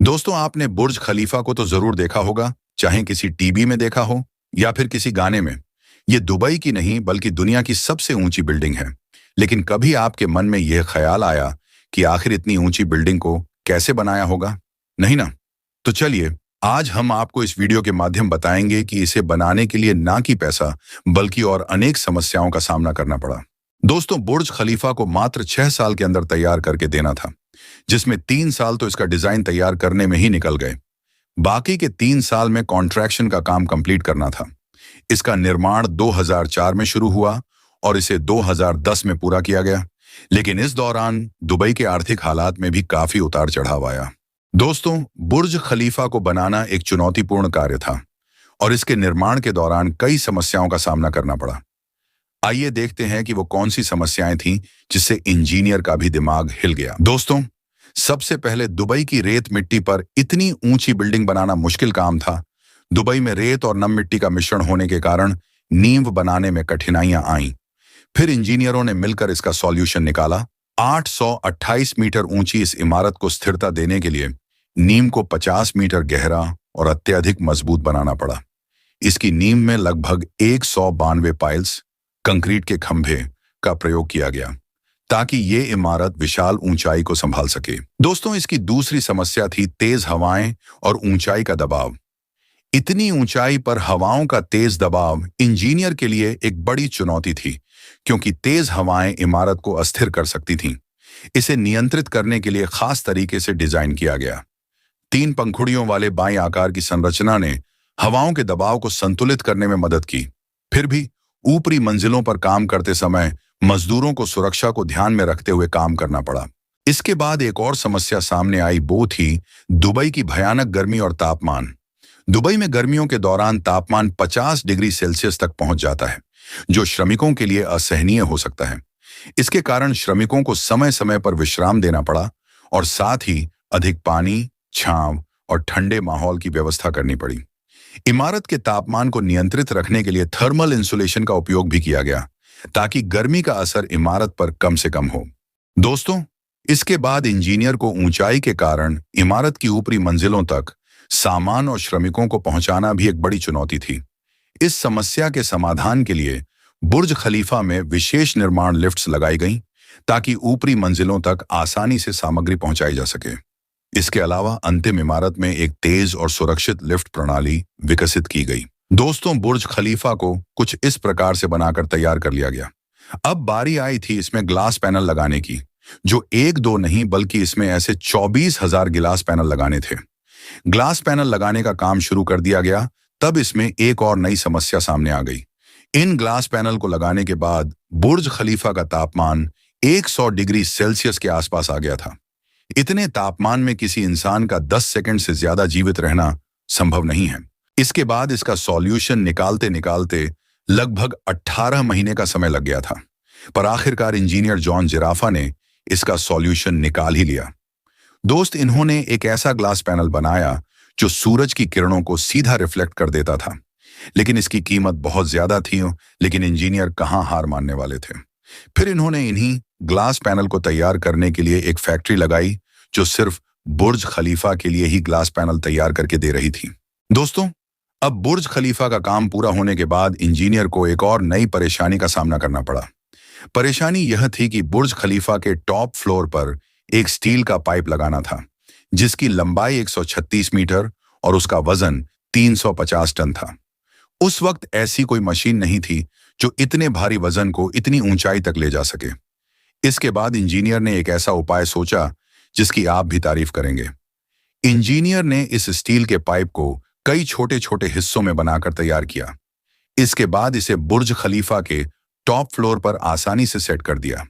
दोस्तों, आपने बुर्ज खलीफा को तो जरूर देखा होगा, चाहे किसी टीवी में देखा हो या फिर किसी गाने में। ये दुबई की नहीं बल्कि दुनिया की सबसे ऊंची बिल्डिंग है। लेकिन कभी आपके मन में यह ख्याल आया कि आखिर इतनी ऊंची बिल्डिंग को कैसे बनाया होगा? नहीं ना? तो चलिए, आज हम आपको इस वीडियो के माध्यम बताएंगे कि इसे बनाने के लिए ना कि पैसा बल्कि और अनेक समस्याओं का सामना करना पड़ा। दोस्तों, बुर्ज खलीफा को मात्र 6 साल के अंदर तैयार करके देना था, जिसमें 3 साल तो इसका डिजाइन तैयार करने में ही निकल गए। बाकी के 3 साल में कॉन्ट्रैक्शन का काम कंप्लीट करना था। इसका निर्माण 2004 में शुरू हुआ और इसे 2010 में पूरा किया गया। लेकिन इस दौरान दुबई के आर्थिक हालात में भी काफी उतार चढ़ाव आया। दोस्तों, बुर्ज खलीफा को बनाना एक चुनौतीपूर्ण कार्य था और इसके निर्माण के दौरान कई समस्याओं का सामना करना पड़ा। आइए देखते हैं कि वो कौन सी समस्याएं थीं जिससे इंजीनियर का भी दिमाग हिल गया। दोस्तों, सबसे पहले दुबई की रेत मिट्टी पर इतनी ऊंची बिल्डिंग बनाना मुश्किल काम था। दुबई में रेत और नम मिट्टी का मिश्रण होने के कारण नींव बनाने में कठिनाइयां आईं। फिर इंजीनियरों ने मिलकर इसका सॉल्यूशन निकाला। 828 मीटर ऊंची इस इमारत को स्थिरता देने के लिए नींव को 50 मीटर गहरा और अत्यधिक मजबूत बनाना पड़ा। इसकी नींव में लगभग 192 पाइल्स, कंक्रीट के खंभे का प्रयोग किया गया ताकि ये इमारत विशाल ऊंचाई को संभाल सके। दोस्तों, इसकी दूसरी समस्या थी तेज हवाएं और ऊंचाई का दबाव। इतनी ऊंचाई पर हवाओं का तेज दबाव इंजीनियर के लिए एक बड़ी चुनौती थी, क्योंकि तेज हवाएं इमारत को अस्थिर कर सकती थीं। इसे नियंत्रित करने के लिए खास तरीके से डिजाइन किया गया। 3 पंखुड़ियों वाले बाएं आकार की संरचना ने हवाओं के दबाव को संतुलित करने में मदद की। फिर भी ऊपरी मंजिलों पर काम करते समय मजदूरों को सुरक्षा को ध्यान में रखते हुए काम करना पड़ा। इसके बाद एक और समस्या सामने आई, वो थी दुबई की भयानक गर्मी और तापमान। दुबई में गर्मियों के दौरान तापमान 50 डिग्री सेल्सियस तक पहुंच जाता है, जो श्रमिकों के लिए असहनीय हो सकता है। इसके कारण श्रमिकों को समय समय पर विश्राम देना पड़ा और साथ ही अधिक पानी, छांव और ठंडे माहौल की व्यवस्था करनी पड़ी। इमारत के तापमान को नियंत्रित रखने के लिए थर्मल इंसुलेशन का उपयोग भी किया गया, ताकि गर्मी का असर इमारत पर कम से कम हो। दोस्तों, इसके बाद इंजीनियर को ऊंचाई के कारण इमारत की ऊपरी मंजिलों तक सामान और श्रमिकों को पहुंचाना भी एक बड़ी चुनौती थी। इस समस्या के समाधान के लिए बुर्ज खलीफा में विशेष निर्माण लिफ्ट्स लगाई गईं, ताकि ऊपरी मंजिलों तक आसानी से सामग्री पहुंचाई जा सके। इसके अलावा अंतिम इमारत में एक तेज और सुरक्षित लिफ्ट प्रणाली विकसित की गई। दोस्तों, बुर्ज खलीफा को कुछ इस प्रकार से बनाकर तैयार कर लिया गया। अब बारी आई थी इसमें ग्लास पैनल लगाने की, जो एक दो नहीं बल्कि इसमें ऐसे 24,000 गिलास पैनल लगाने थे। ग्लास पैनल लगाने का काम शुरू कर दिया गया, तब इसमें एक और नई समस्या सामने आ गई। इन ग्लास पैनल को लगाने के बाद बुर्ज खलीफा का तापमान 100 डिग्री सेल्सियस के आसपास आ गया था। इतने तापमान में किसी इंसान का 10 सेकंड से ज्यादा जीवित रहना संभव नहीं है। इसके बाद इसका सॉल्यूशन निकालते निकालते लगभग 18 महीने का समय लग गया था, पर आखिरकार इंजीनियर जॉन जिराफा ने इसका सॉल्यूशन निकाल ही लिया। दोस्त, इन्होंने एक ऐसा ग्लास पैनल बनाया जो सूरज की किरणों को सीधा रिफ्लेक्ट कर देता था। लेकिन इसकी कीमत बहुत ज्यादा थी, लेकिन इंजीनियर कहाँ हार मानने वाले थे। फिर इन्होंने इन्हीं ग्लास पैनल को तैयार करने के लिए एक फैक्ट्री लगाई, जो सिर्फ बुर्ज खलीफा के लिए ही ग्लास पैनल तैयार करके दे रही थी। दोस्तों, अब बुर्ज खलीफा का काम पूरा होने के बाद इंजीनियर को एक और नई परेशानी का सामना करना पड़ा। परेशानी यह थी कि बुर्ज खलीफा के टॉप फ्लोर पर एक स्टील का पाइप लगाना था, जिसकी लंबाई 136 मीटर और उसका वजन 350 टन था। उस वक्त ऐसी कोई मशीन नहीं थी जो इतने भारी वजन को इतनी ऊंचाई तक ले जा सके। इसके बाद इंजीनियर ने एक ऐसा उपाय सोचा जिसकी आप भी तारीफ करेंगे। इंजीनियर ने इस स्टील के पाइप को कई छोटे छोटे हिस्सों में बनाकर तैयार किया। इसके बाद इसे बुर्ज खलीफा के टॉप फ्लोर पर आसानी से सेट कर दिया।